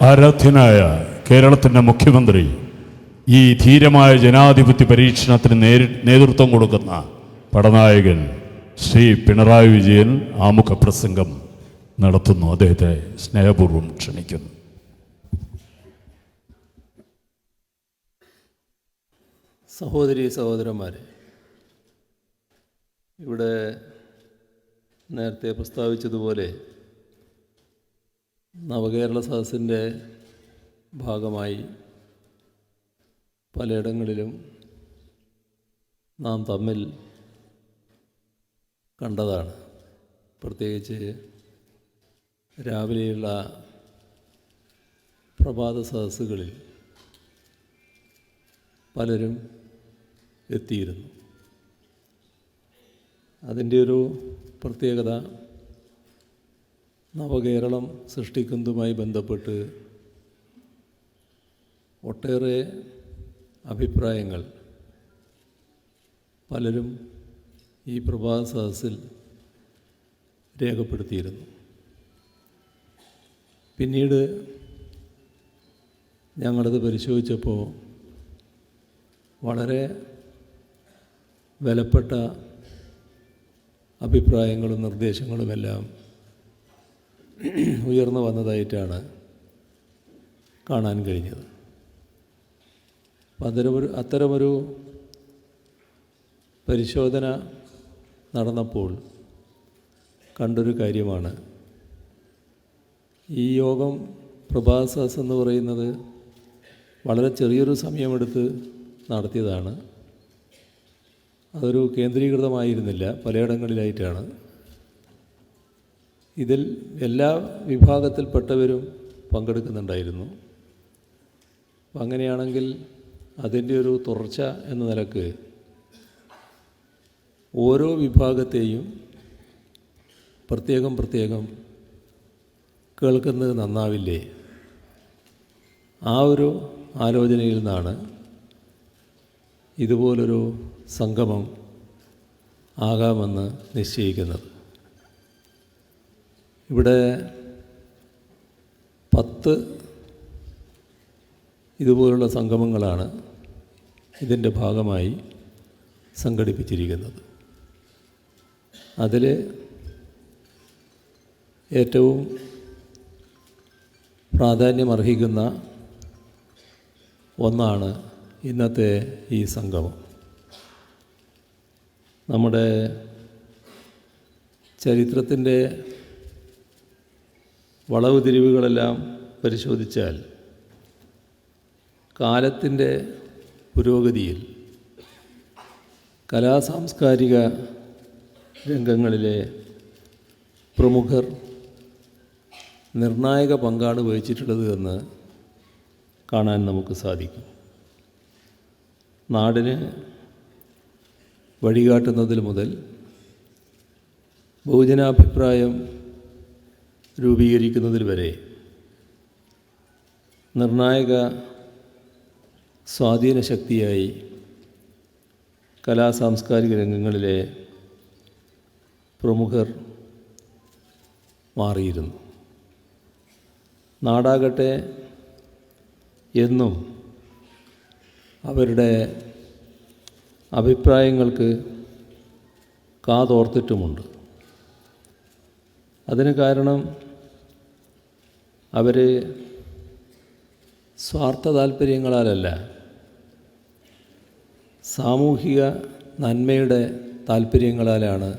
ആരാധ്യനായ കേരളത്തിൻ്റെ മുഖ്യമന്ത്രി ഈ ധീരമായ ജനാധിപത്യ പരീക്ഷണത്തിന് നേതൃത്വം കൊടുക്കുന്ന പടനായകൻ ശ്രീ പിണറായി വിജയൻ ആമുഖ പ്രസംഗം നടത്തുന്നു. അദ്ദേഹത്തെ സ്നേഹപൂർവ്വം ക്ഷണിക്കുന്നു. സഹോദരീ സഹോദരന്മാരെ, ഇവിടെ നേരത്തെ പ്രസ്താവിച്ചതുപോലെ നവകേരള സദസ്സിൻ്റെ ഭാഗമായി പലയിടങ്ങളിലും നാം തമ്മിൽ കണ്ടതാണ്. പ്രത്യേകിച്ച് രാവിലെയുള്ള പ്രഭാത സദസ്സുകളിൽ പലരും എത്തിയിരുന്നു. അതിൻ്റെ ഒരു പ്രത്യേകത നവകേരളം സൃഷ്ടിക്കുന്നതുമായി ബന്ധപ്പെട്ട് ഒട്ടേറെ അഭിപ്രായങ്ങൾ പലരും ഈ പ്രഭാത സദസ്സിൽ രേഖപ്പെടുത്തിയിരുന്നു. പിന്നീട് ഞങ്ങളത് പരിശോധിച്ചപ്പോൾ വളരെ വിലപ്പെട്ട അഭിപ്രായങ്ങളും നിർദ്ദേശങ്ങളുമെല്ലാം ഉയർന്നു വന്നതായിട്ടാണ് കാണാൻ കഴിഞ്ഞത്. അത്തരമൊരു പരിശോധന നടന്നപ്പോൾ കണ്ടൊരു കാര്യമാണ്, ഈ യോഗം പ്രഭാത സദസ്സ് എന്ന് പറയുന്നത് വളരെ ചെറിയൊരു സമയമെടുത്ത് നടത്തിയതാണ്. അതൊരു കേന്ദ്രീകൃതമായിരുന്നില്ല, പലയിടങ്ങളിലായിട്ടാണ്. ഇതിൽ എല്ലാ വിഭാഗത്തിൽപ്പെട്ടവരും പങ്കെടുക്കുന്നുണ്ടായിരുന്നു. അപ്പം അങ്ങനെയാണെങ്കിൽ അതിൻ്റെ ഒരു തുടർച്ച എന്ന നിലക്ക് ഓരോ വിഭാഗത്തെയും പ്രത്യേകം പ്രത്യേകം കേൾക്കുന്നത് നന്നാവില്ലേ? ആ ഒരു ആലോചനയിൽ നിന്നാണ് ഇതുപോലൊരു സംഗമം ആകാമെന്ന് നിശ്ചയിക്കുന്നത്. ഇവിടെ 10 ഇതുപോലുള്ള സംഗമങ്ങളാണ് ഇതിൻ്റെ ഭാഗമായി സംഘടിപ്പിച്ചിരിക്കുന്നത്. അതിൽ ഏറ്റവും പ്രാധാന്യമർഹിക്കുന്ന ഒന്നാണ് ഇന്നത്തെ ഈ സംഗമം. നമ്മുടെ ചരിത്രത്തിൻ്റെ വളവ് തിരിവുകളെല്ലാം പരിശോധിച്ചാൽ കാലത്തിൻ്റെ പുരോഗതിയിൽ കലാസാംസ്കാരിക രംഗങ്ങളിലെ പ്രമുഖർ നിർണായക പങ്കാണ് വഹിച്ചിട്ടുള്ളത് എന്ന് കാണാൻ നമുക്ക് സാധിക്കും. നാടിന് വഴികാട്ടുന്നതിൽ മുതൽ ബഹുജനാഭിപ്രായം രൂപീകരിക്കുന്നതിൽ വരെ നിർണായക സ്വാധീന ശക്തിയായി കലാസാംസ്കാരിക രംഗങ്ങളിലെ പ്രമുഖർ മാറിയിരുന്നു. നാടാകട്ടെ എന്നും അവരുടെ അഭിപ്രായങ്ങൾക്ക് കാതോർത്തിട്ടുമുണ്ട്. അതിന് കാരണം അവർ സ്വാർത്ഥ താല്പര്യങ്ങളാലല്ല, സാമൂഹിക നന്മയുടെ താല്പര്യങ്ങളാലാണ്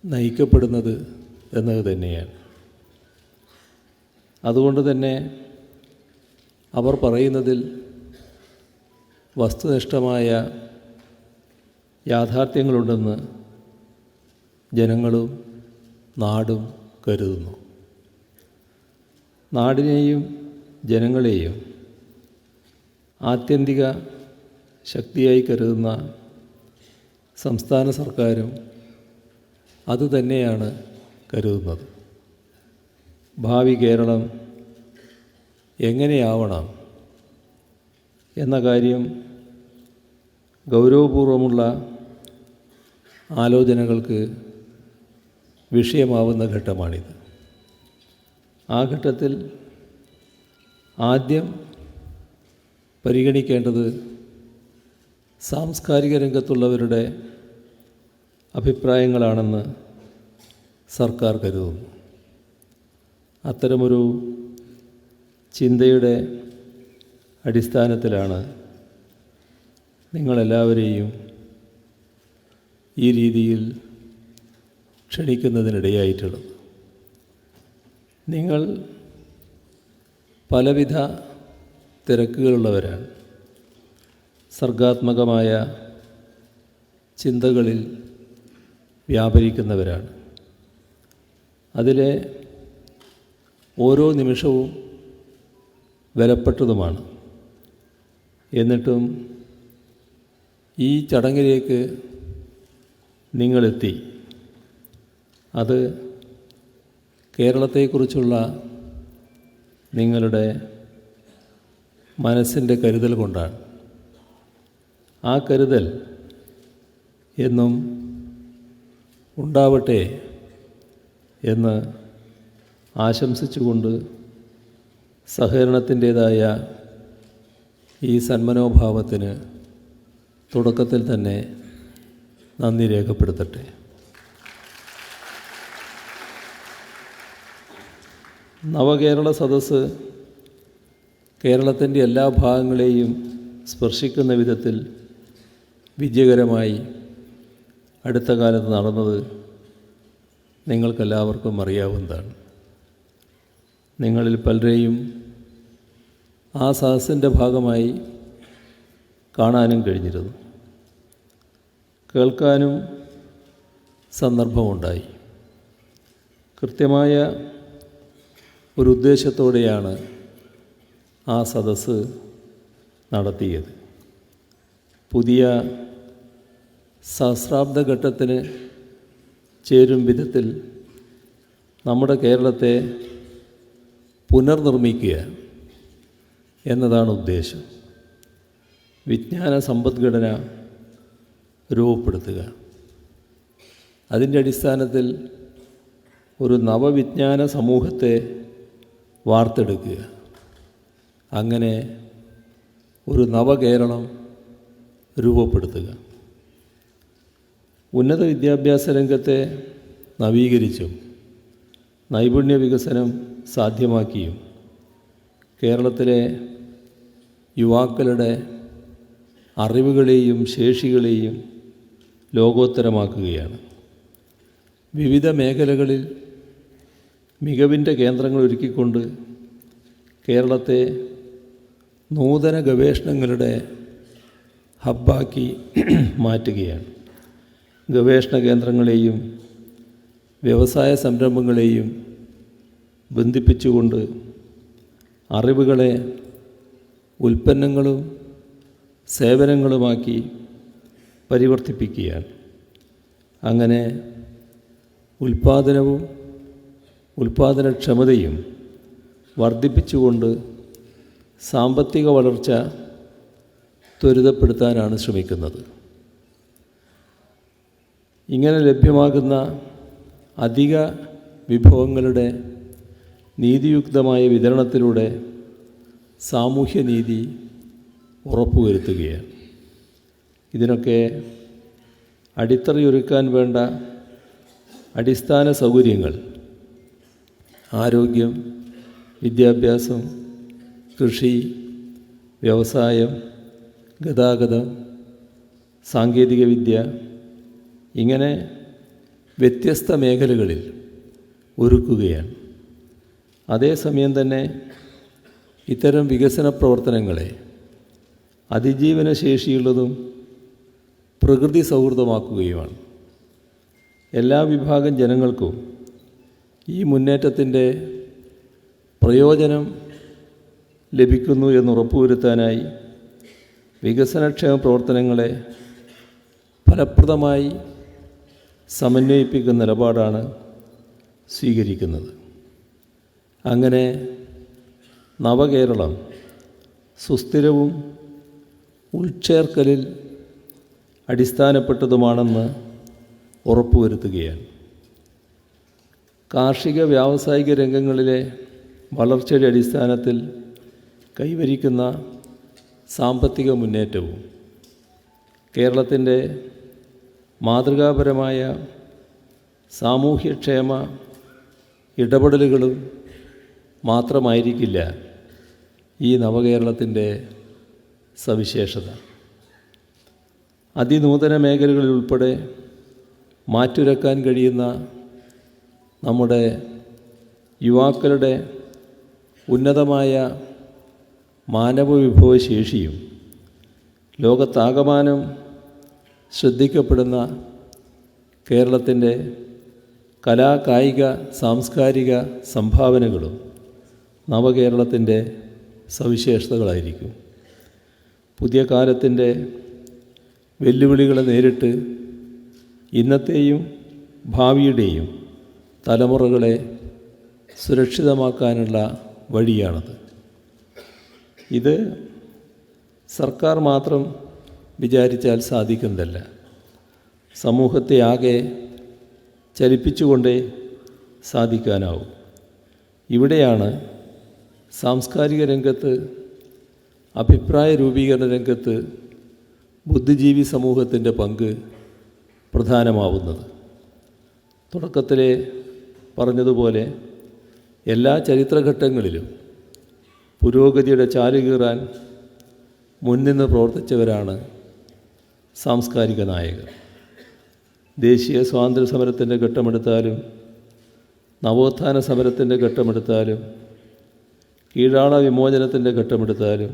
നയിക്കപ്പെടുന്നത് എന്നത് തന്നെയാണ്. അതുകൊണ്ട് തന്നെ അവർ പറയുന്നതിൽ വസ്തുനിഷ്ഠമായ യാഥാർത്ഥ്യങ്ങളുണ്ടെന്ന് ജനങ്ങളും നാടും കരുതുന്നു. നാടിനെയും ജനങ്ങളെയും ആത്യന്തിക ശക്തിയായി കരുതുന്ന സംസ്ഥാന സർക്കാരും അതുതന്നെയാണ് കരുതുന്നത്. ഭാവി കേരളം എങ്ങനെയാവണം എന്ന കാര്യം ഗൗരവപൂർവമുള്ള ആലോചനകൾക്ക് വിഷയമാവുന്ന ഘട്ടമാണിത്. ആ ഘട്ടത്തിൽ ആദ്യം പരിഗണിക്കേണ്ടത് സാംസ്കാരിക രംഗത്തുള്ളവരുടെ അഭിപ്രായങ്ങളാണെന്ന് സർക്കാർ കരുതുന്നു. അത്തരമൊരു ചിന്തയുടെ അടിസ്ഥാനത്തിലാണ് നിങ്ങളെല്ലാവരെയും ഈ രീതിയിൽ ക്ഷണിക്കുന്നതിനിടയായിട്ടുള്ളത്. നിങ്ങൾ പലവിധ തിരക്കുകളുള്ളവരാണ്. സർഗാത്മകമായ ചിന്തകളിൽ വ്യാപരിക്കുന്നവരാണ്. അതിലെ ഓരോ നിമിഷവും വിലപ്പെട്ടതുമാണ്. എന്നിട്ടും ഈ ചടങ്ങിലേക്ക് നിങ്ങളെത്തി. അത് കേരളത്തെക്കുറിച്ചുള്ള നിങ്ങളുടെ മനസ്സിൻ്റെ കരുതൽ കൊണ്ടാണ്. ആ കരുതൽ എന്നും ഉണ്ടാവട്ടെ എന്ന് ആശംസിച്ചുകൊണ്ട് സഹകരണത്തിൻ്റേതായ ഈ സന്മനോഭാവത്തിന് തുടക്കത്തിൽ തന്നെ നന്ദി രേഖപ്പെടുത്തട്ടെ. നവകേരള സദസ്സ് കേരളത്തിൻ്റെ എല്ലാ ഭാഗങ്ങളെയും സ്പർശിക്കുന്ന വിധത്തിൽ വിജയകരമായി അടുത്ത കാലത്ത് നടന്നത് നിങ്ങൾക്കെല്ലാവർക്കും അറിയാവുന്നതാണ്. നിങ്ങളിൽ പലരെയും ആ സദസ്സിൻ്റെ ഭാഗമായി കാണാനും കഴിഞ്ഞിരുന്നു, കേൾക്കാനും സന്ദർഭമുണ്ടായി. കൃത്യമായ ഒരു ഉദ്ദേശത്തോടെയാണ് ആ സദസ്സ് നടത്തിയത്. പുതിയ സഹസ്രാബ്ദ ഘട്ടത്തിന് ചേരും വിധത്തിൽ നമ്മുടെ കേരളത്തെ പുനർനിർമ്മിക്കുക എന്നതാണ് ഉദ്ദേശം. വിജ്ഞാന സമ്പദ്ഘടന രൂപപ്പെടുത്തുക. അതിൻ്റെ അടിസ്ഥാനത്തിൽ ഒരു നവവിജ്ഞാന സമൂഹത്തെ വാർത്തെടുക്കുക. അങ്ങനെ ഒരു നവകേരളം രൂപപ്പെടുത്തുക. ഉന്നത വിദ്യാഭ്യാസ രംഗത്തെ നവീകരിച്ചും നൈപുണ്യ വികസനം സാധ്യമാക്കിയും കേരളത്തിലെ യുവാക്കളുടെ അറിവുകളെയും ശേഷികളെയും ലോകോത്തരമാക്കുകയാണ്. വിവിധ മേഖലകളിൽ മികവിൻ്റെ കേന്ദ്രങ്ങൾ ഒരുക്കിക്കൊണ്ട് കേരളത്തെ നൂതന ഗവേഷണങ്ങളുടെ ഹബ്ബാക്കി മാറ്റുകയാണ്. ഗവേഷണ കേന്ദ്രങ്ങളെയും വ്യവസായ സംരംഭങ്ങളെയും ബന്ധിപ്പിച്ചുകൊണ്ട് അറിവുകളെ ഉൽപ്പന്നങ്ങളും സേവനങ്ങളുമാക്കി പരിവർത്തിപ്പിക്കുകയാണ്. അങ്ങനെ ഉൽപ്പാദനവും ഉൽപ്പാദനക്ഷമതയും വർദ്ധിപ്പിച്ചുകൊണ്ട് സാമ്പത്തിക വളർച്ച ത്വരിതപ്പെടുത്താനാണ് ശ്രമിക്കുന്നത്. ഇങ്ങനെ ലഭ്യമാകുന്ന അധിക വിഭവങ്ങളുടെ നീതിയുക്തമായ വിതരണത്തിലൂടെ സാമൂഹ്യനീതി ഉറപ്പുവരുത്തുകയാണ്. ഇതിനൊക്കെ അടിത്തറയൊരുക്കാൻ വേണ്ട അടിസ്ഥാന സൗകര്യങ്ങൾ ആരോഗ്യം, വിദ്യാഭ്യാസം, കൃഷി, വ്യവസായം, ഗതാഗതം, സാങ്കേതികവിദ്യ ഇങ്ങനെ വ്യത്യസ്ത മേഖലകളിൽ ഒരുക്കുകയാണ്. അതേസമയം തന്നെ ഇത്തരം വികസന പ്രവർത്തനങ്ങളെ അതിജീവന ശേഷിയുള്ളതും പ്രകൃതി സൗഹൃദമാക്കുകയുമാണ്. എല്ലാ വിഭാഗം ജനങ്ങൾക്കും ഈ മുന്നേറ്റത്തിൻ്റെ പ്രയോജനം ലഭിക്കുന്നു എന്ന് ഉറപ്പുവരുത്താനായി വികസനക്ഷേമ പ്രവർത്തനങ്ങളെ ഫലപ്രദമായി സമന്വയിപ്പിക്കുന്ന നിലപാടാണ് സ്വീകരിക്കുന്നത്. അങ്ങനെ നവകേരളം സുസ്ഥിരവും ഉൾച്ചേർക്കലിൽ അടിസ്ഥാനപ്പെട്ടതുമാണെന്ന് ഉറപ്പുവരുത്തുകയാണ്. കാർഷിക വ്യാവസായിക രംഗങ്ങളിലെ വളർച്ചയുടെ അടിസ്ഥാനത്തിൽ കൈവരിക്കുന്ന സാമ്പത്തിക മുന്നേറ്റവും കേരളത്തിൻ്റെ മാതൃകാപരമായ സാമൂഹ്യക്ഷേമ ഇടപെടലുകളും മാത്രമായിരിക്കില്ല ഈ നവകേരളത്തിൻ്റെ സവിശേഷത. അതിനൂതന മേഖലകളിൽ ഉൾപ്പെടെ മാറ്റുരക്കാൻ കഴിയുന്ന നമ്മുടെ യുവാക്കളുടെ ഉന്നതമായ മാനവവിഭവശേഷിയും ലോകത്താകമാനം ശ്രദ്ധിക്കപ്പെടുന്ന കേരളത്തിൻ്റെ കലാ കായിക സാംസ്കാരിക സംഭാവനകളും നവകേരളത്തിൻ്റെ സവിശേഷതകളായിരിക്കും. പുതിയ കാലത്തിൻ്റെ വെല്ലുവിളികളെ നേരിട്ട് ഇന്നത്തെയും ഭാവിയുടെയും തലമുറകളെ സുരക്ഷിതമാക്കാനുള്ള വഴിയാണത്. ഇത് സർക്കാർ മാത്രം വിചാരിച്ചാൽ സാധിക്കുന്നതല്ല. സമൂഹത്തെ ആകെ ചലിപ്പിച്ചുകൊണ്ടേ സാധിക്കാനാവും. ഇവിടെയാണ് സാംസ്കാരിക രംഗത്ത്, അഭിപ്രായ രൂപീകരണ രംഗത്ത് ബുദ്ധിജീവി സമൂഹത്തിൻ്റെ പങ്ക് പ്രധാനമാവുന്നത്. തുടക്കത്തിലെ പറഞ്ഞതുപോലെ എല്ലാ ചരിത്രഘട്ടങ്ങളിലും പുരോഗതിയുടെ ചാലുകീറാൻ മുൻനിന്ന് പ്രവർത്തിച്ചവരാണ് സാംസ്കാരിക നായകർ. ദേശീയ സ്വാതന്ത്ര്യ സമരത്തിൻ്റെ ഘട്ടമെടുത്താലും നവോത്ഥാന സമരത്തിൻ്റെ ഘട്ടമെടുത്താലും കീഴാള വിമോചനത്തിൻ്റെ ഘട്ടമെടുത്താലും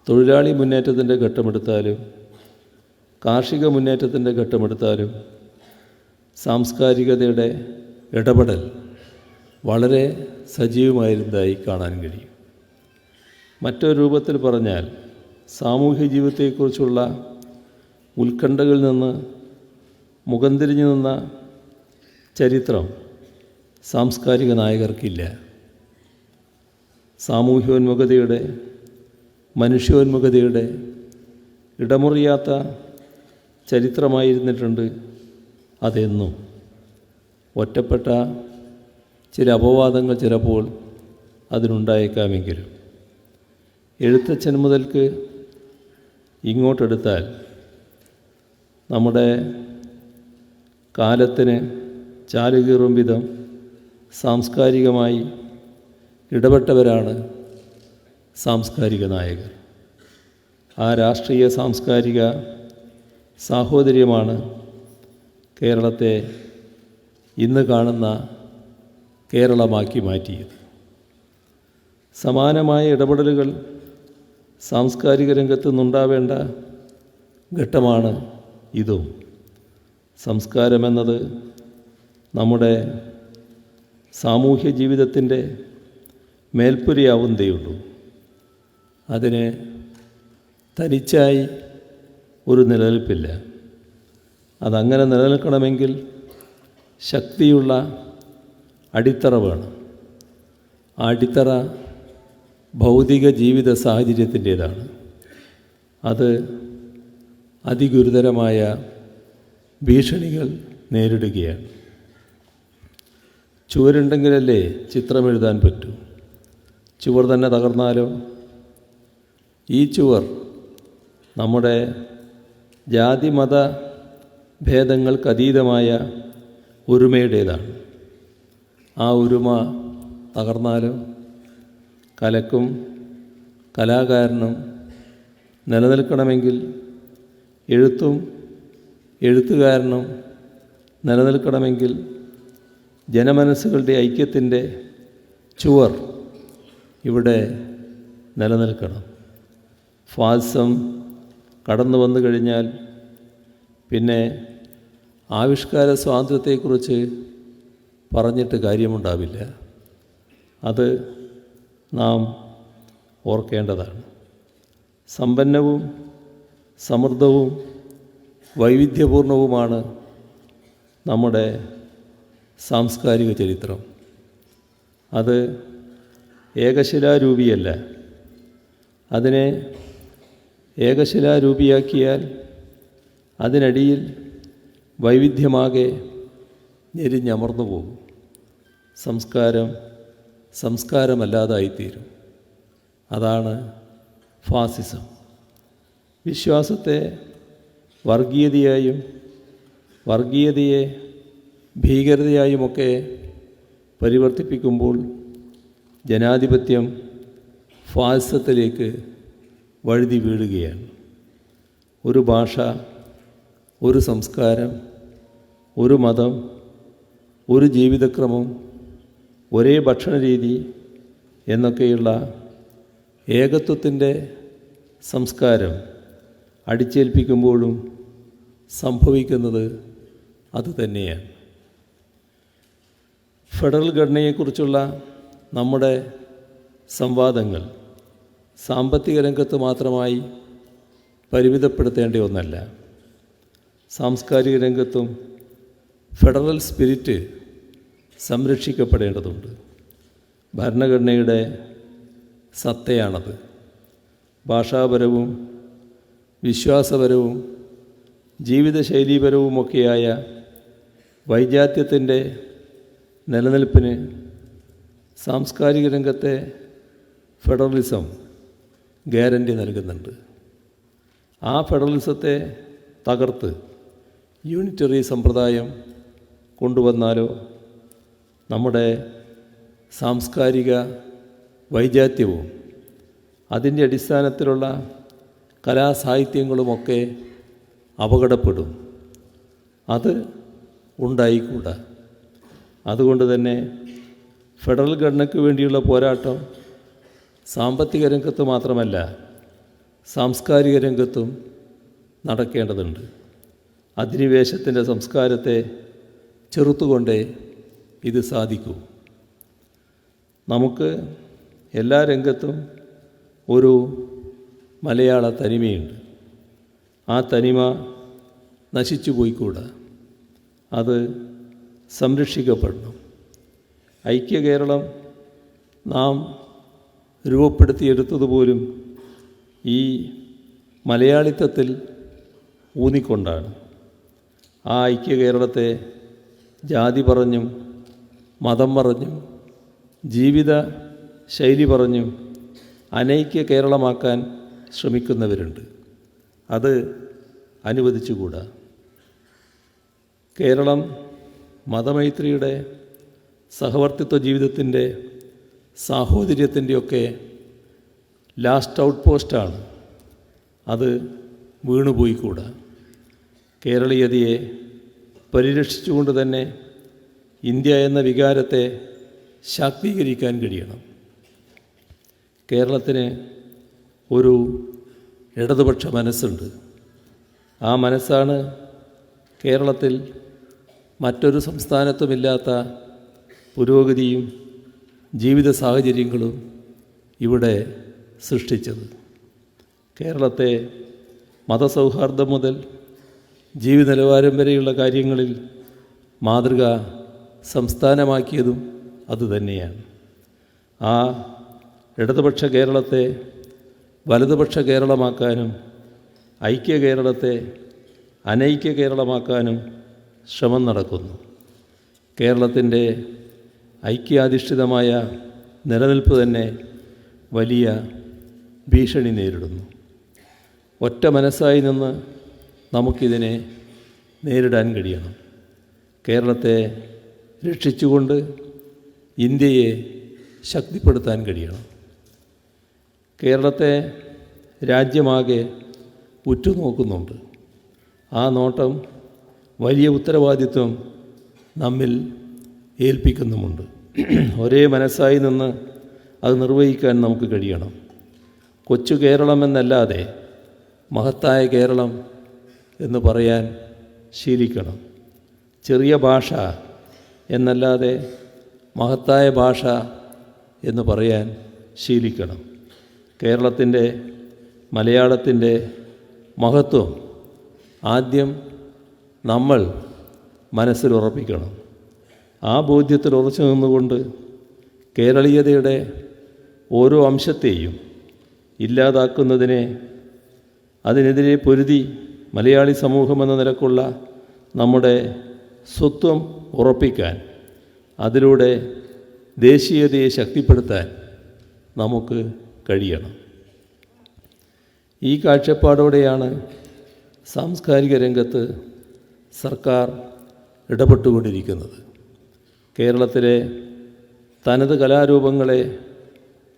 തൊഴിലാളി മുന്നേറ്റത്തിൻ്റെ ഘട്ടമെടുത്താലും കാർഷിക മുന്നേറ്റത്തിൻ്റെ ഘട്ടമെടുത്താലും സാംസ്കാരികതയുടെ ഇടപെടൽ വളരെ സജീവമായിരുന്നതായി കാണാൻ കഴിയും. മറ്റൊരു രൂപത്തിൽ പറഞ്ഞാൽ സാമൂഹ്യ ജീവിതത്തെക്കുറിച്ചുള്ള ഉത്കണ്ഠകളിൽ നിന്ന് മുഖം തിരിഞ്ഞു നിന്ന ചരിത്രം സാംസ്കാരിക നായകർക്കില്ല. സാമൂഹ്യോന്മുഖതയുടെ, മനുഷ്യോന്മുഖതയുടെ ഇടമുറിയാത്ത ചരിത്രമായിരുന്നിട്ടുണ്ട് അതെന്നും. ഒറ്റപ്പെട്ട ചില അപവാദങ്ങൾ ചിലപ്പോൾ അതിനുണ്ടായേക്കാമെങ്കിലും എഴുത്തച്ഛൻ മുതൽക്ക് ഇങ്ങോട്ടെടുത്താൽ നമ്മുടെ കാലത്തിന് ചാലുകീറും വിധം സാംസ്കാരികമായി ഇടപെട്ടവരാണ് സാംസ്കാരിക നായകർ. ആ രാഷ്ട്രീയ സാംസ്കാരിക സാഹോദര്യമാണ് കേരളത്തെ ഇന്ന് കാണുന്ന കേരളമാക്കി മാറ്റിയത്. സമാനമായ ഇടപെടലുകൾ സാംസ്കാരിക രംഗത്ത് നിന്നുണ്ടാവേണ്ട ഘട്ടമാണ് ഇതും. സംസ്കാരമെന്നത് നമ്മുടെ സാമൂഹ്യ ജീവിതത്തിൻ്റെ മേൽപ്പുരയാവുന്നതേയുള്ളൂ. അതിന് തനിച്ചായി ഒരു നിലനിൽപ്പില്ല. അതങ്ങനെ നിലനിൽക്കണമെങ്കിൽ ശക്തിയുള്ള അടിത്തറ വേണം. ആ അടിത്തറ ഭൗതിക ജീവിത സാഹചര്യത്തിൻ്റേതാണ്. അത് അതിഗുരുതരമായ ഭീഷണികൾ നേരിടുകയാണ്. ചുവരുണ്ടെങ്കിലല്ലേ ചിത്രമെഴുതാൻ പറ്റൂ. ചുവർ തന്നെ തകർന്നാലോ? ഈ ചുവർ നമ്മുടെ ജാതി മത ഭേദങ്ങൾക്കതീതമായ ഒരുമയുടേതാണ്. ആ ഒരുമ തകർന്നാലോ? കലക്കും കലാകാരനും നിലനിൽക്കണമെങ്കിൽ, എഴുത്തും എഴുത്തുകാരനും നിലനിൽക്കണമെങ്കിൽ ജനമനസ്സുകളുടെ ഐക്യത്തിൻ്റെ ചുവർ ഇവിടെ നിലനിൽക്കണം. ഫാസിസം കടന്നു വന്നു കഴിഞ്ഞാൽ പിന്നെ ആവിഷ്കാര സ്വാതന്ത്ര്യത്തെക്കുറിച്ച് പറഞ്ഞിട്ട് കാര്യമുണ്ടാവില്ല. അത് നാം ഓർക്കേണ്ടതാണ്. സമ്പന്നവും സമൃദ്ധവും വൈവിധ്യപൂർണവുമാണ് നമ്മുടെ സാംസ്കാരിക ചരിത്രം. അത് ഏകശിലാരൂപിയല്ല. അതിനെ ഏകശിലാരൂപിയാക്കിയാൽ അതിനടിയിൽ വൈവിധ്യമാകെ ഞെരിഞ്ഞമർന്നു പോകും. സംസ്കാരമല്ലാതായിത്തീരും. അതാണ് ഫാസിസം. വിശ്വാസത്തെ വർഗീയതയായും വർഗീയതയെ ഭീകരതയായുമൊക്കെ പരിവർത്തിപ്പിക്കുമ്പോൾ ജനാധിപത്യം ഫാസിസത്തിലേക്ക് വഴുതി വീഴുകയാണ്. ഒരു ഭാഷ, ഒരു സംസ്കാരം, ഒരു മതം, ഒരു ജീവിതക്രമം, ഒരേ ഭക്ഷണരീതി എന്നൊക്കെയുള്ള ഏകത്വത്തിൻ്റെ സംസ്കാരം അടിച്ചേൽപ്പിക്കുമ്പോഴും സംഭവിക്കുന്നത് അതുതന്നെയാണ്. ഫെഡറൽ ഘടനയെക്കുറിച്ചുള്ള നമ്മുടെ സംവാദങ്ങൾ സാമ്പത്തിക രംഗത്ത് മാത്രമായി പരിമിതപ്പെടുത്തേണ്ട ഒന്നല്ല. സാംസ്കാരിക രംഗത്തും ഫെഡറൽ സ്പിരിറ്റ് സംരക്ഷിക്കപ്പെടേണ്ടതുണ്ട്. ഭരണഘടനയുടെ സത്തയാണത്. ഭാഷാപരവും വിശ്വാസപരവും ജീവിതശൈലീപരവുമൊക്കെയായ വൈജാത്യത്തിൻ്റെ നിലനിൽപ്പിന് സാംസ്കാരിക രംഗത്തെ ഫെഡറലിസം ഗ്യാരണ്ടി നൽകുന്നുണ്ട്. ആ ഫെഡറലിസത്തെ തകർത്ത് യൂണിറ്ററി സമ്പ്രദായം കൊണ്ടുവന്നാലോ നമ്മുടെ സാംസ്കാരിക വൈജാത്യവും അതിൻ്റെ അടിസ്ഥാനത്തിലുള്ള കലാസാഹിത്യങ്ങളുമൊക്കെ അപകടപ്പെടും. അത് ഉണ്ടായിക്കൂടാ. അതുകൊണ്ട് തന്നെ ഫെഡറൽ ഘടനയ്ക്ക് വേണ്ടിയുള്ള പോരാട്ടം സാമ്പത്തിക രംഗത്ത് മാത്രമല്ല സാംസ്കാരിക രംഗത്തും നടക്കേണ്ടതുണ്ട്. അധിനിവേശത്തിൻ്റെ സംസ്കാരത്തെ ചെറുത്തുകൊണ്ടേ ഇത് സാധിക്കൂ. നമുക്ക് എല്ലാ രംഗത്തും ഒരു മലയാള തനിമയുണ്ട്. ആ തനിമ നശിച്ചു പോയിക്കൂടാ. അത് സംരക്ഷിക്കപ്പെടണം. ഐക്യ കേരളം നാം രൂപപ്പെടുത്തിയെടുത്തതുപോലും ഈ മലയാളിത്തത്തിൽ ഊന്നിക്കൊണ്ടാണ്. ആ ഐക്യ കേരളത്തെ ജാതി പറഞ്ഞും മതം പറഞ്ഞും ജീവിത ശൈലി പറഞ്ഞും അനൈക്യ കേരളമാക്കാൻ ശ്രമിക്കുന്നവരുണ്ട്. അത് അനുവദിച്ചുകൂടാ. കേരളം മതമൈത്രിയുടെ സഹവർത്തിത്വ ജീവിതത്തിൻ്റെ സാഹോദര്യത്തിൻ്റെയൊക്കെ ലാസ്റ്റ് ഔട്ട് പോസ്റ്റാണ്. അത് വീണുപോയിക്കൂടാ. കേരളീയതയെ പരിരക്ഷിച്ചുകൊണ്ട് തന്നെ ഇന്ത്യ എന്ന വികാരത്തെ ശാക്തീകരിക്കാൻ കഴിയണം. കേരളത്തിന് ഒരു ഇടതുപക്ഷ മനസ്സുണ്ട്. ആ മനസ്സാണ് കേരളത്തിൽ മറ്റൊരു സംസ്ഥാനത്തുമില്ലാത്ത പുരോഗതിയും ജീവിത സാഹചര്യങ്ങളും ഇവിടെ സൃഷ്ടിച്ചത്. കേരളത്തെ മതസൗഹാർദ്ദം മുതൽ ജീവിത നിലവാരം വരെയുള്ള കാര്യങ്ങളിൽ മാതൃക സംസ്ഥാനമാക്കിയതും അതുതന്നെയാണ്. ആ ഇടതുപക്ഷ കേരളത്തെ വലതുപക്ഷ കേരളമാക്കാനും ഐക്യ കേരളത്തെ അനൈക്യ കേരളമാക്കാനും ശ്രമം നടക്കുന്നു. കേരളത്തിൻ്റെ ഐക്യാധിഷ്ഠിതമായ നിലനിൽപ്പ് തന്നെ വലിയ ഭീഷണി നേരിടുന്നു. ഒറ്റ മനസ്സായി നിന്ന് നമുക്കിതിനെ നേരിടാൻ കഴിയണം. കേരളത്തെ രക്ഷിച്ചുകൊണ്ട് ഇന്ത്യയെ ശക്തിപ്പെടുത്താൻ കഴിയണം. കേരളത്തെ രാജ്യമാകെ ഉറ്റുനോക്കുന്നുണ്ട്. ആ നോട്ടം വലിയ ഉത്തരവാദിത്വം നമ്മിൽ ഏൽപ്പിക്കുന്നുമുണ്ട്. ഒരേ മനസ്സായി നിന്ന് അത് നിർവഹിക്കാൻ നമുക്ക് കഴിയണം. കൊച്ചു കേരളം എന്നല്ലാതെ മഹത്തായ കേരളം എന്ന് പറയാൻ ശീലിക്കണം. ചെറിയ ഭാഷ എന്നല്ലാതെ മഹത്തായ ഭാഷ എന്ന് പറയാൻ ശീലിക്കണം. കേരളത്തിൻ്റെ മലയാളത്തിൻ്റെ മഹത്വം ആദ്യം നമ്മൾ മനസ്സിൽ ഉറപ്പിക്കണം. ആ ബോധ്യത്തിൽ ഉറച്ചു നിന്നുകൊണ്ട് കേരളീയതയുടെ ഓരോ അംശത്തെയും ഇല്ലാതാക്കുന്നതിനെ അതിനെതിരെ പൊരുതി മലയാളി സമൂഹമെന്ന നിലക്കുള്ള നമ്മുടെ സ്വത്വം ഉറപ്പിക്കാൻ, അതിലൂടെ ദേശീയതയെ ശക്തിപ്പെടുത്താൻ നമുക്ക് കഴിയണം. ഈ കാഴ്ചപ്പാടോടെയാണ് സാംസ്കാരിക രംഗത്ത് സർക്കാർ ഇടപെട്ടുകൊണ്ടിരിക്കുന്നത്. കേരളത്തിലെ തനത് കലാരൂപങ്ങളെ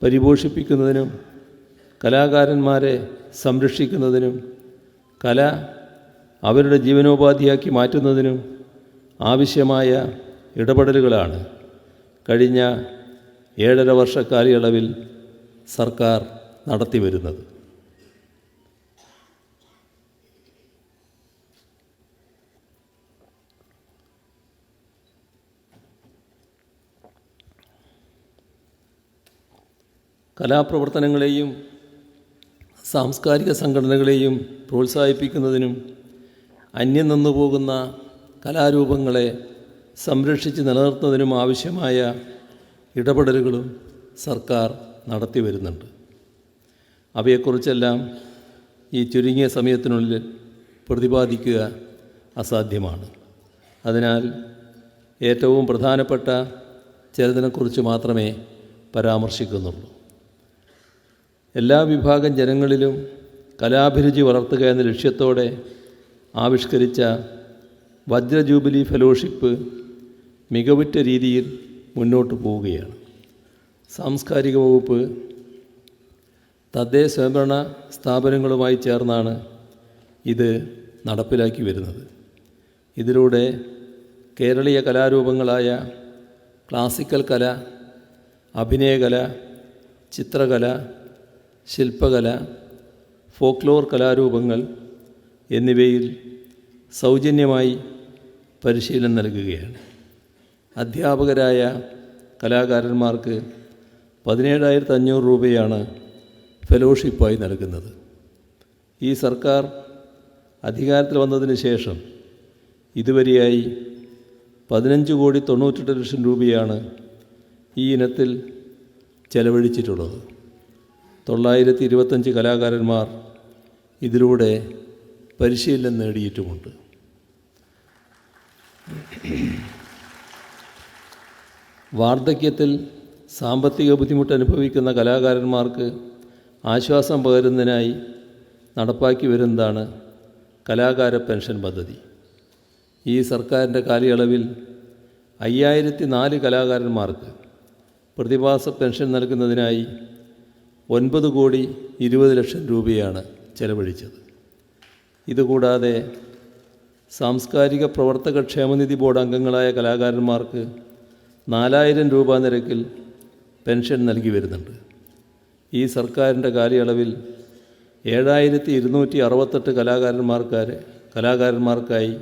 പരിപോഷിപ്പിക്കുന്നതിനും കലാകാരന്മാരെ സംരക്ഷിക്കുന്നതിനും കല അവരുടെ ജീവനോപാധിയാക്കി മാറ്റുന്നതിനും ആവശ്യമായ ഇടപെടലുകളാണ് കഴിഞ്ഞ 7.5 വർഷ കാലയളവിൽ സർക്കാർ നടത്തിവരുന്നത്. കലാപ്രവർത്തനങ്ങളെയും സാംസ്കാരിക സംഘടനകളെയും പ്രോത്സാഹിപ്പിക്കുന്നതിനും അന്യം നിന്നുപോകുന്ന കലാരൂപങ്ങളെ സംരക്ഷിച്ച് നിലനിർത്തുന്നതിനും ആവശ്യമായ ഇടപെടലുകളും സർക്കാർ നടത്തി വരുന്നുണ്ട്. അവയെക്കുറിച്ചെല്ലാം ഈ ചുരുങ്ങിയ സമയത്തിനുള്ളിൽ പ്രതിപാദിക്കുക അസാധ്യമാണ്. അതിനാൽ ഏറ്റവും പ്രധാനപ്പെട്ട ചിലതിനെക്കുറിച്ച് മാത്രമേ പരാമർശിക്കുന്നുള്ളൂ. എല്ലാ വിഭാഗം ജനങ്ങളിലും കലാഭിരുചി വളർത്തുക എന്ന ലക്ഷ്യത്തോടെ ആവിഷ്കരിച്ച വജ്രജൂബിലി ഫെലോഷിപ്പ് മികവുറ്റ രീതിയിൽ മുന്നോട്ട് പോവുകയാണ്. സാംസ്കാരിക വകുപ്പ് തദ്ദേശ സ്വയംഭരണ സ്ഥാപനങ്ങളുമായി ചേർന്നാണ് ഇത് നടപ്പിലാക്കി വരുന്നത്. ഇതിലൂടെ കേരളീയ കലാരൂപങ്ങളായ ക്ലാസിക്കൽ കല, അഭിനയകല, ചിത്രകല, ശില്പകല, ഫോക്ലോർ കലാരൂപങ്ങൾ എന്നിവയിൽ സൗജന്യമായി പരിശീലനം നൽകുകയാണ്. അധ്യാപകരായ കലാകാരന്മാർക്ക് 17,500 രൂപയാണ് ഫെലോഷിപ്പായി നൽകുന്നത്. ഈ സർക്കാർ അധികാരത്തിൽ വന്നതിന് ശേഷം ഇതുവരെയായി 15,98,00,000 രൂപയാണ് ഈ ഇനത്തിൽ ചെലവഴിച്ചിട്ടുള്ളത്. 925 കലാകാരന്മാർ ഇതിലൂടെ പരിശീലനം നേടിയിട്ടുമുണ്ട്. വാർദ്ധക്യത്തിൽ സാമ്പത്തിക ബുദ്ധിമുട്ട് അനുഭവിക്കുന്ന കലാകാരന്മാർക്ക് ആശ്വാസം പകരുന്നതിനായി നടപ്പാക്കി വരുന്നതാണ് കലാകാര പെൻഷൻ പദ്ധതി. ഈ സർക്കാരിൻ്റെ കാലയളവിൽ 5,004 പ്രതിമാസ പെൻഷൻ നൽകുന്നതിനായി 9,20,00,000 രൂപയാണ് ചെലവഴിച്ചത്. ഇതുകൂടാതെ സാംസ്കാരിക പ്രവർത്തക ക്ഷേമനിധി ബോർഡ് അംഗങ്ങളായ കലാകാരന്മാർക്ക് 4,000 രൂപ നിരക്കിൽ പെൻഷൻ നൽകി വരുന്നുണ്ട്. ഈ സർക്കാരിൻ്റെ കാലയളവിൽ 7,268 കലാകാരന്മാർക്കായി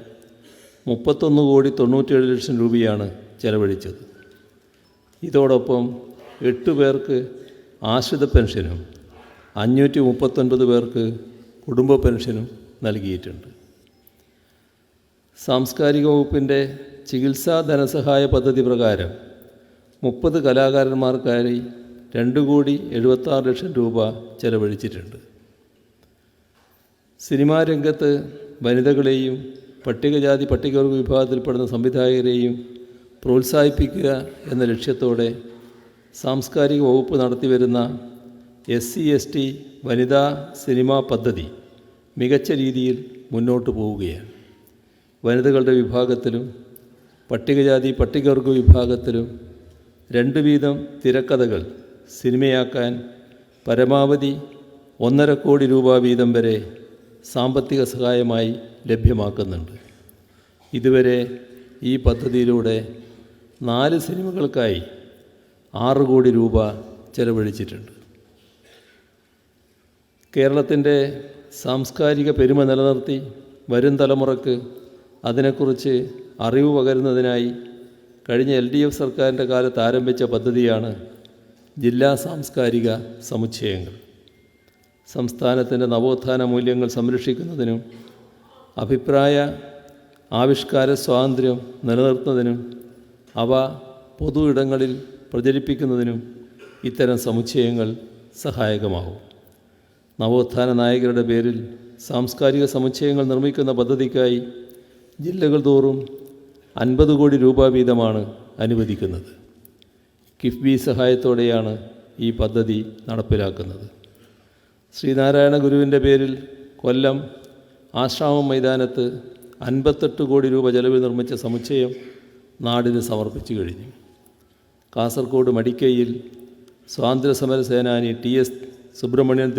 31,97,00,000 രൂപയാണ് ചെലവഴിച്ചത്. ഇതോടൊപ്പം 8 പേർക്ക് ആശ്രിത പെൻഷനും 539 പേർക്ക് കുടുംബ പെൻഷനും നൽകിയിട്ടുണ്ട്. സാംസ്കാരിക വകുപ്പിൻ്റെ ചികിത്സാ ധനസഹായ പദ്ധതി പ്രകാരം 30 കലാകാരന്മാർക്കായി 2,76,00,000 രൂപ ചെലവഴിച്ചിട്ടുണ്ട്. സിനിമാ രംഗത്ത് വനിതകളെയും പട്ടികജാതി പട്ടികവർഗ വിഭാഗത്തിൽപ്പെടുന്ന സംവിധായകരെയും പ്രോത്സാഹിപ്പിക്കുക എന്ന ലക്ഷ്യത്തോടെ സാംസ്കാരിക വകുപ്പ് നടത്തിവരുന്ന SC/ST വനിതാ സിനിമാ പദ്ധതി മികച്ച രീതിയിൽ മുന്നോട്ട് പോവുകയാണ്. വനിതകളുടെ വിഭാഗത്തിലും പട്ടികജാതി പട്ടികവർഗ വിഭാഗത്തിലും 2 വീതം തിരക്കഥകൾ സിനിമയാക്കാൻ പരമാവധി 1.5 കോടി രൂപ വീതം വരെ സാമ്പത്തിക സഹായമായി ലഭ്യമാക്കുന്നുണ്ട്. ഇതുവരെ ഈ പദ്ധതിയിലൂടെ 4 സിനിമകൾക്കായി 6 കോടി രൂപ ചെലവഴിച്ചിട്ടുണ്ട്. കേരളത്തിൻ്റെ സാംസ്കാരിക പെരുമ നിലനിർത്തി വരും തലമുറക്ക് അതിനെക്കുറിച്ച് അറിവ് പകരുന്നതിനായി കഴിഞ്ഞ LDF സർക്കാരിൻ്റെ കാലത്ത് ആരംഭിച്ച പദ്ധതിയാണ് ജില്ലാ സാംസ്കാരിക സമുച്ചയങ്ങൾ. സംസ്ഥാനത്തിൻ്റെ നവോത്ഥാന മൂല്യങ്ങൾ സംരക്ഷിക്കുന്നതിനും അഭിപ്രായ ആവിഷ്കാര സ്വാതന്ത്ര്യം നിലനിർത്തുന്നതിനും അവ പൊതു ഇടങ്ങളിൽ പ്രചരിപ്പിക്കുന്നതിനും ഇത്തരം സമുച്ചയങ്ങൾ സഹായകമാകും. നവോത്ഥാന നായകരുടെ പേരിൽ സാംസ്കാരിക സമുച്ചയങ്ങൾ നിർമ്മിക്കുന്ന പദ്ധതിക്കായി ജില്ലകൾ തോറും 50 കോടി രൂപ വീതമാണ് അനുവദിക്കുന്നത്. കിഫ്ബി സഹായത്തോടെയാണ് ഈ പദ്ധതി നടപ്പിലാക്കുന്നത്. ശ്രീനാരായണ ഗുരുവിൻ്റെ പേരിൽ കൊല്ലം ആശ്രാമം മൈതാനത്ത് 58 കോടി രൂപ ചെലവിൽ നിർമ്മിച്ച സമുച്ചയം നാടിന് സമർപ്പിച്ചു കഴിഞ്ഞു. കാസർഗോഡ് മടിക്കൈയിൽ സ്വാതന്ത്ര്യസമര സേനാനി TS സുബ്രഹ്മണ്യൻ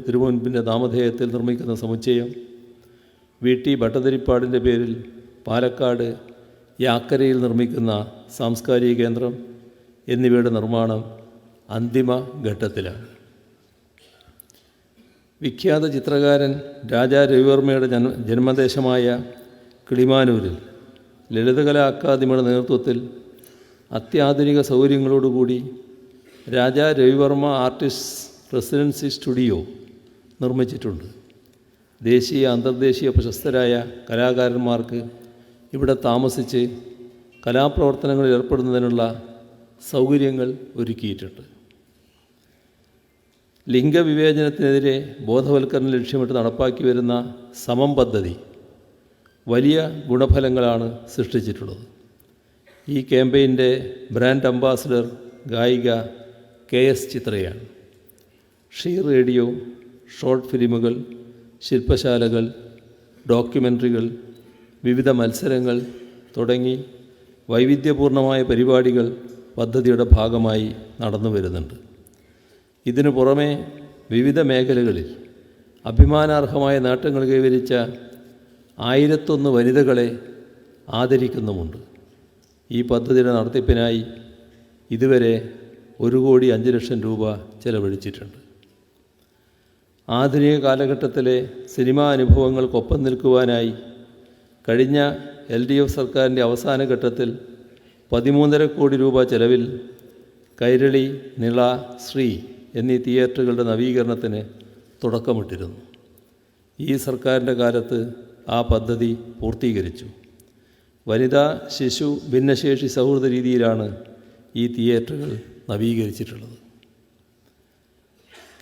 തിരുമുൻപിൻ്റെ നാമധേയത്തിൽ നിർമ്മിക്കുന്ന സമുച്ചയം, VT ഭട്ടതിരിപ്പാടിൻ്റെ പേരിൽ പാലക്കാട് യാക്കരയിൽ നിർമ്മിക്കുന്ന സാംസ്കാരിക കേന്ദ്രം എന്നിവയുടെ നിർമ്മാണം അന്തിമ ഘട്ടത്തിലാണ്. വിഖ്യാത ചിത്രകാരൻ രാജാ രവിവർമ്മയുടെ ജന്മദേശമായ കിളിമാനൂരിൽ ലളിതകലാ അക്കാദമിയുടെ നേതൃത്വത്തിൽ അത്യാധുനിക സൗകര്യങ്ങളോടുകൂടി Raja Ravivarma artist residency studio നിർമ്മിച്ചിട്ടുണ്ട്. ദേശീയ അന്തർദേശീയ പ്രശസ്തരായ കലാകാരന്മാർക്ക് ഇവിടെ താമസിച്ച് കലാപ്രവർത്തനങ്ങളിൽ ഏർപ്പെടുന്നതിനുള്ള സൗകര്യങ്ങൾ ഒരുക്കിയിട്ടുണ്ട്. ലിംഗവിവേചനത്തിനെതിരെ ബോധവൽക്കരണം ലക്ഷ്യമിട്ട് നടപ്പാക്കി വരുന്ന സമം പദ്ധതി വലിയ ഗുണഫലങ്ങളാണ് സൃഷ്ടിച്ചിട്ടുള്ളത്. ഈ ക്യാമ്പയിൻ്റെ ബ്രാൻഡ് അംബാസഡർ ഗായിക KS ചിത്രയാണ്. ഷീ റേഡിയോ, ഷോർട്ട് ഫിലിമുകൾ, ശില്പശാലകൾ, ഡോക്യുമെൻ്ററികൾ, വിവിധ മത്സരങ്ങൾ തുടങ്ങി വൈവിധ്യപൂർണമായ പരിപാടികൾ പദ്ധതിയുടെ ഭാഗമായി നടന്നു വരുന്നുണ്ട്. ഇതിനു പുറമെ വിവിധ മേഖലകളിൽ അഭിമാനാർഹമായ നേട്ടങ്ങൾ കൈവരിച്ച 1001 വനിതകളെ ആദരിക്കുന്നുമുണ്ട്. ഈ പദ്ധതിയുടെ നടത്തിപ്പിനായി ഇതുവരെ 1,05,00,000 രൂപ ചെലവഴിച്ചിട്ടുണ്ട്. ആധുനിക കാലഘട്ടത്തിലെ സിനിമാ അനുഭവങ്ങൾക്കൊപ്പം നിൽക്കുവാനായി കഴിഞ്ഞ LDF സർക്കാരിൻ്റെ അവസാന ഘട്ടത്തിൽ 13.5 കോടി രൂപ ചെലവിൽ കൈരളി, നിള, ശ്രീ എന്നീ തിയേറ്ററുകളുടെ നവീകരണത്തിന് തുടക്കമിട്ടിരുന്നു. ഈ സർക്കാരിൻ്റെ കാലത്ത് ആ പദ്ധതി പൂർത്തീകരിച്ചു. വനിതാ, ശിശു, ഭിന്നശേഷി സൗഹൃദ രീതിയിലാണ് ഈ തിയേറ്ററുകൾ നവീകരിച്ചിട്ടുള്ളത്.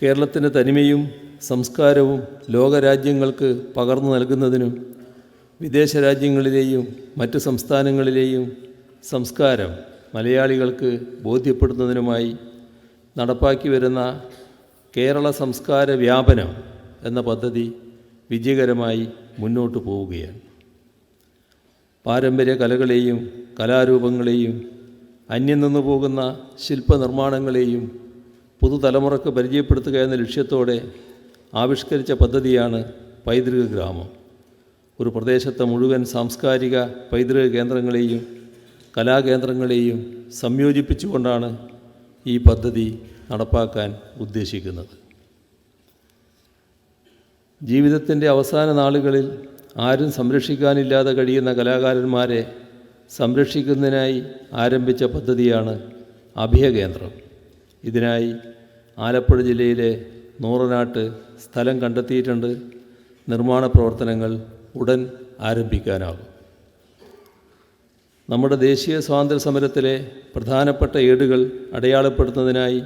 കേരളത്തിൻ്റെ തനിമയും സംസ്കാരവും ലോകരാജ്യങ്ങൾക്ക് പകർന്നു നൽകുന്നതിനും വിദേശ രാജ്യങ്ങളിലെയും മറ്റ് സംസ്ഥാനങ്ങളിലെയും സംസ്കാരം മലയാളികൾക്ക് ബോധ്യപ്പെടുത്തുന്നതിനുമായി നടപ്പാക്കി വരുന്ന കേരള സംസ്കാര വ്യാപനം എന്ന പദ്ധതി വിജയകരമായി മുന്നോട്ട് പോവുകയാണ്. പാരമ്പര്യ കലകളെയും കലാരൂപങ്ങളെയും അന്യം നിന്നു പോകുന്ന ശില്പനിർമ്മാണങ്ങളെയും പുതുതലമുറക്ക് പരിചയപ്പെടുത്തുക എന്ന ലക്ഷ്യത്തോടെ ആവിഷ്കരിച്ച പദ്ധതിയാണ് പൈതൃക ഗ്രാമം. ഒരു പ്രദേശത്തെ മുഴുവൻ സാംസ്കാരിക പൈതൃക കേന്ദ്രങ്ങളെയും കലാകേന്ദ്രങ്ങളെയും സംയോജിപ്പിച്ചുകൊണ്ടാണ് ഈ പദ്ധതി നടപ്പാക്കാൻ ഉദ്ദേശിക്കുന്നത്. ജീവിതത്തിൻ്റെ അവസാന നാളുകളിൽ ആരും സംരക്ഷിക്കാനില്ലാതെ കഴിയുന്ന കലാകാരന്മാരെ സംരക്ഷിക്കുന്നതിനായി ആരംഭിച്ച പദ്ധതിയാണ് അഭയകേന്ദ്രം. ഇതിനായി ആലപ്പുഴ ജില്ലയിലെ നൂറനാട്ട് സ്ഥലം കണ്ടെത്തിയിട്ടുണ്ട്. നിർമ്മാണ പ്രവർത്തനങ്ങൾ ഉടൻ ആരംഭിക്കാനാകും. നമ്മുടെ ദേശീയ സ്വാതന്ത്ര്യ സമരത്തിലെ പ്രധാനപ്പെട്ട ഏടുകൾ അടയാളപ്പെടുത്തുന്നതിനായി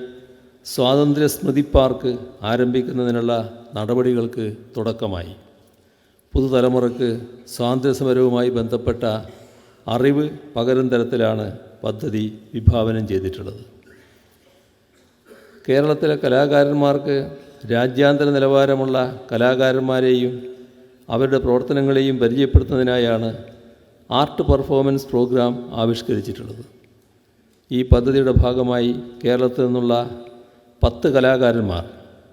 സ്വാതന്ത്ര്യ സ്മൃതി പാർക്ക് ആരംഭിക്കുന്നതിനുള്ള നടപടികൾക്ക് തുടക്കമായി. പുതുതലമുറക്ക് സ്വാതന്ത്ര്യസമരവുമായി ബന്ധപ്പെട്ട അറിവ് പകരും തരത്തിലാണ് പദ്ധതി വിഭാവനം ചെയ്തിട്ടുള്ളത്. കേരളത്തിലെ കലാകാരന്മാർക്ക് രാജ്യാന്തര നിലവാരമുള്ള കലാകാരന്മാരെയും അവരുടെ പ്രവർത്തനങ്ങളെയും പരിചയപ്പെടുത്തുന്നതിനായാണ് ആർട്ട് പെർഫോമൻസ് പ്രോഗ്രാം ആവിഷ്കരിച്ചിട്ടുള്ളത്. ഈ പദ്ധതിയുടെ ഭാഗമായി കേരളത്തിൽ നിന്നുള്ള 10 കലാകാരന്മാർ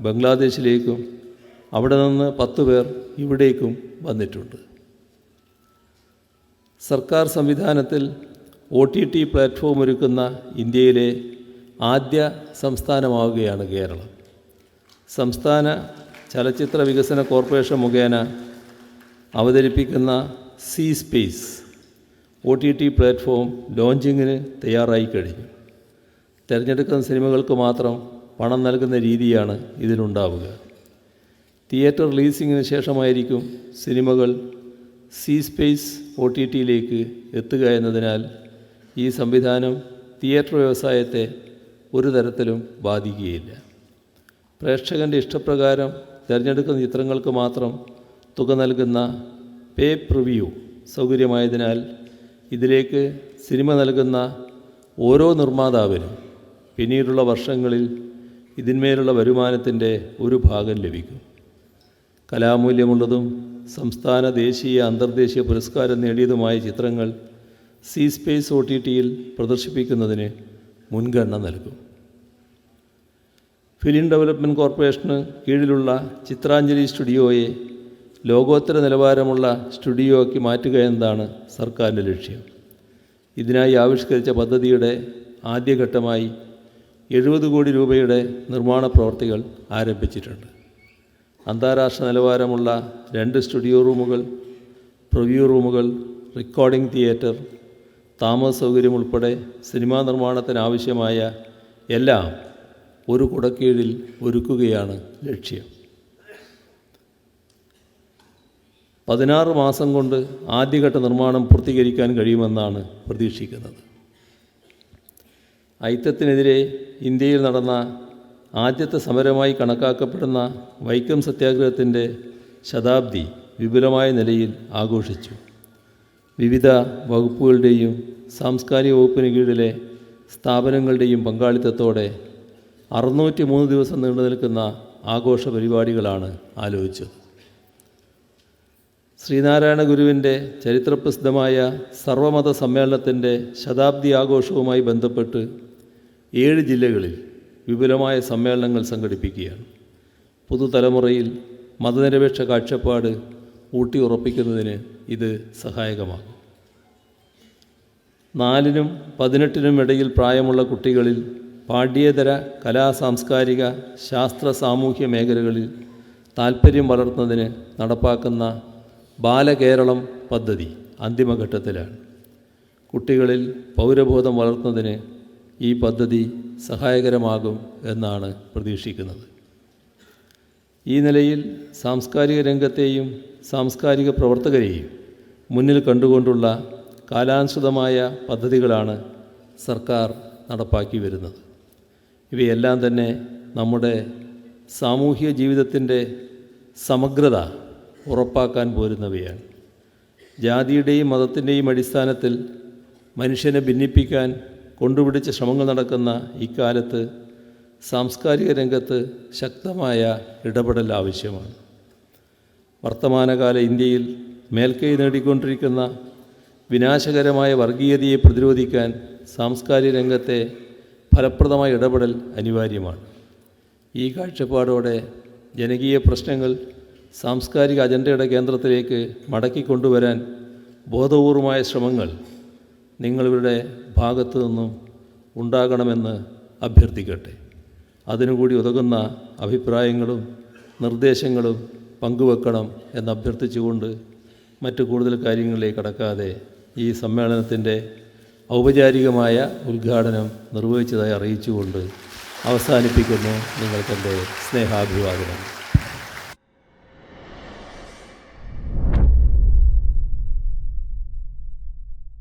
ബംഗ്ലാദേശിലേക്കും അവിടെ നിന്ന് 10 പേർ ഇവിടേക്കും വന്നിട്ടുണ്ട്. സർക്കാർ സംവിധാനത്തിൽ OTT പ്ലാറ്റ്ഫോം ഒരുക്കുന്ന ഇന്ത്യയിലെ ആദ്യ സംസ്ഥാനമാവുകയാണ് കേരളം. സംസ്ഥാന ചലച്ചിത്ര വികസന കോർപ്പറേഷൻ മുഖേന അവതരിപ്പിക്കുന്ന സി സ്പേസ് OTT പ്ലാറ്റ്ഫോം ലോഞ്ചിങ്ങിന് തയ്യാറായി കഴിഞ്ഞു. തിരഞ്ഞെടുക്കുന്ന സിനിമകൾക്ക് മാത്രം പണം നൽകുന്ന രീതിയാണ് ഇതിലുണ്ടാവുക. തിയേറ്റർ റിലീസിങ്ങിന് ശേഷമായിരിക്കും സിനിമകൾ സി സ്പേസ് OTTയിലേക്ക് എത്തുക എന്നതിനാൽ ഈ സംവിധാനം തിയേറ്റർ വ്യവസായത്തെ ഒരു തരത്തിലും ബാധിക്കുകയില്ല. പ്രേക്ഷകൻ്റെ ഇഷ്ടപ്രകാരം തിരഞ്ഞെടുക്കുന്ന ചിത്രങ്ങൾക്ക് മാത്രം തുക നൽകുന്ന പേ പ്രിവ്യൂ സൗകര്യമായതിനാൽ ഇതിലേക്ക് സിനിമ നൽകുന്ന ഓരോ നിർമ്മാതാവിനും പിന്നീടുള്ള വർഷങ്ങളിൽ ഇതിന്മേലുള്ള വരുമാനത്തിൻ്റെ ഒരു ഭാഗം ലഭിക്കും. കലാമൂല്യമുള്ളതും സംസ്ഥാന, ദേശീയ, അന്തർദേശീയ പുരസ്കാരം നേടിയതുമായ ചിത്രങ്ങൾ സി സ്പേസ് OTTയിൽ പ്രദർശിപ്പിക്കുന്നതിന് മുൻഗണന നൽകും. ഫിലിം ഡെവലപ്മെൻറ്റ് കോർപ്പറേഷന് കീഴിലുള്ള ചിത്രാഞ്ജലി സ്റ്റുഡിയോയെ ലോകോത്തര നിലവാരമുള്ള സ്റ്റുഡിയോയ്ക്ക് മാറ്റുക എന്നതാണ് സർക്കാരിൻ്റെ ലക്ഷ്യം. ഇതിനായി ആവിഷ്കരിച്ച പദ്ധതിയുടെ ആദ്യഘട്ടമായി 70 കോടി രൂപയുടെ നിർമ്മാണ പ്രവർത്തികൾ ആരംഭിച്ചിട്ടുണ്ട്. അന്താരാഷ്ട്ര നിലവാരമുള്ള 2 സ്റ്റുഡിയോ റൂമുകൾ, പ്രിവ്യൂ റൂമുകൾ, റെക്കോർഡിംഗ് തിയേറ്റർ, താമസ സൗകര്യം ഉൾപ്പെടെ സിനിമാ നിർമ്മാണത്തിനാവശ്യമായ എല്ലാം ഒരു കുടക്കീഴിൽ ഒരുക്കുകയാണ് ലക്ഷ്യം. 16 മാസം കൊണ്ട് ആദ്യഘട്ട നിർമ്മാണം പൂർത്തീകരിക്കാൻ കഴിയുമെന്നാണ് പ്രതീക്ഷിക്കുന്നത്. അയിത്തത്തിനെതിരെ ഇന്ത്യയിൽ നടന്ന ആദ്യത്തെ സമരമായി കണക്കാക്കപ്പെടുന്ന വൈക്കം സത്യാഗ്രഹത്തിൻ്റെ ശതാബ്ദി വിപുലമായ നിലയിൽ ആഘോഷിച്ചു. വിവിധ വകുപ്പുകളുടെയും സാംസ്കാരിക വകുപ്പിന് കീഴിലെ സ്ഥാപനങ്ങളുടെയും പങ്കാളിത്തത്തോടെ 603 ദിവസം നീണ്ടു നിൽക്കുന്ന ആഘോഷ പരിപാടികളാണ് ആലോചിച്ചത്. ശ്രീനാരായണ ഗുരുവിൻ്റെ ചരിത്രപ്രസിദ്ധമായ സർവമത സമ്മേളനത്തിൻ്റെ ശതാബ്ദി ആഘോഷവുമായി ബന്ധപ്പെട്ട് 7 ജില്ലകളിൽ വിപുലമായ സമ്മേളനങ്ങൾ സംഘടിപ്പിക്കുകയാണ്. പുതുതലമുറയിൽ മതനിരപേക്ഷ കാഴ്ചപ്പാട് ഊട്ടിയുറപ്പിക്കുന്നതിന് ഇത് സഹായകമാകും. 4-നും 18-നും ഇടയിൽ പ്രായമുള്ള കുട്ടികളിൽ പാഠ്യേതര കലാ, സാംസ്കാരിക, ശാസ്ത്ര, സാമൂഹ്യ മേഖലകളിൽ താൽപ്പര്യം വളർത്തുന്നതിന് നടപ്പാക്കുന്ന ബാലകേരളം പദ്ധതി അന്തിമഘട്ടത്തിലാണ്. കുട്ടികളിൽ പൗരബോധം വളർത്തുന്നതിന് ഈ പദ്ധതി സഹായകരമാകും എന്നാണ് പ്രതീക്ഷിക്കുന്നത്. ഈ നിലയിൽ സാംസ്കാരിക രംഗത്തെയും സാംസ്കാരിക പ്രവർത്തകരെയും മുന്നിൽ കണ്ടുകൊണ്ടുള്ള കാലാനുസൃതമായ പദ്ധതികളാണ് സർക്കാർ നടപ്പാക്കി വരുന്നത്. ഇവയെല്ലാം തന്നെ നമ്മുടെ സാമൂഹിക ജീവിതത്തിൻ്റെ സമഗ്രത ഉറപ്പാക്കാൻ പോരുന്നവയാണ്. ജാതിയുടെയും മതത്തിൻ്റെയും അടിസ്ഥാനത്തിൽ മനുഷ്യനെ ഭിന്നിപ്പിക്കാൻ കൊണ്ടുപിടിച്ച ശ്രമങ്ങൾ നടക്കുന്ന ഇക്കാലത്ത് സാംസ്കാരിക രംഗത്ത് ശക്തമായ ഇടപെടൽ ആവശ്യമാണ്. വർത്തമാനകാല ഇന്ത്യയിൽ മേൽക്കൈ നേടിക്കൊണ്ടിരിക്കുന്ന വിനാശകരമായ വർഗീയതയെ പ്രതിരോധിക്കാൻ സാംസ്കാരിക രംഗത്തെ ഫലപ്രദമായ ഇടപെടൽ അനിവാര്യമാണ്. ഈ കാഴ്ചപ്പാടോടെ ജനകീയ പ്രശ്നങ്ങൾ സാംസ്കാരിക അജണ്ടയുടെ കേന്ദ്രത്തിലേക്ക് മടക്കിക്കൊണ്ടുവരാൻ ബോധപൂർവമായ ശ്രമങ്ങൾ നിങ്ങളുടെ ഭാഗത്തു നിന്നും ഉണ്ടാകണമെന്ന് അഭ്യർത്ഥിക്കട്ടെ. അതിനുകൂടി ഉതകുന്ന അഭിപ്രായങ്ങളും നിർദ്ദേശങ്ങളും പങ്കുവെക്കണം എന്നഭ്യർത്ഥിച്ചുകൊണ്ട് മറ്റു കൂടുതൽ കാര്യങ്ങളിലേക്ക് കടക്കാതെ ഈ സമ്മേളനത്തിൻ്റെ ഔപചാരികമായ ഉദ്ഘാടനം നിർവഹിച്ചതായി അറിയിച്ചുകൊണ്ട് അവസാനിപ്പിക്കുന്നു. നിങ്ങൾക്കെൻ്റെ സ്നേഹാഭിവാദനം.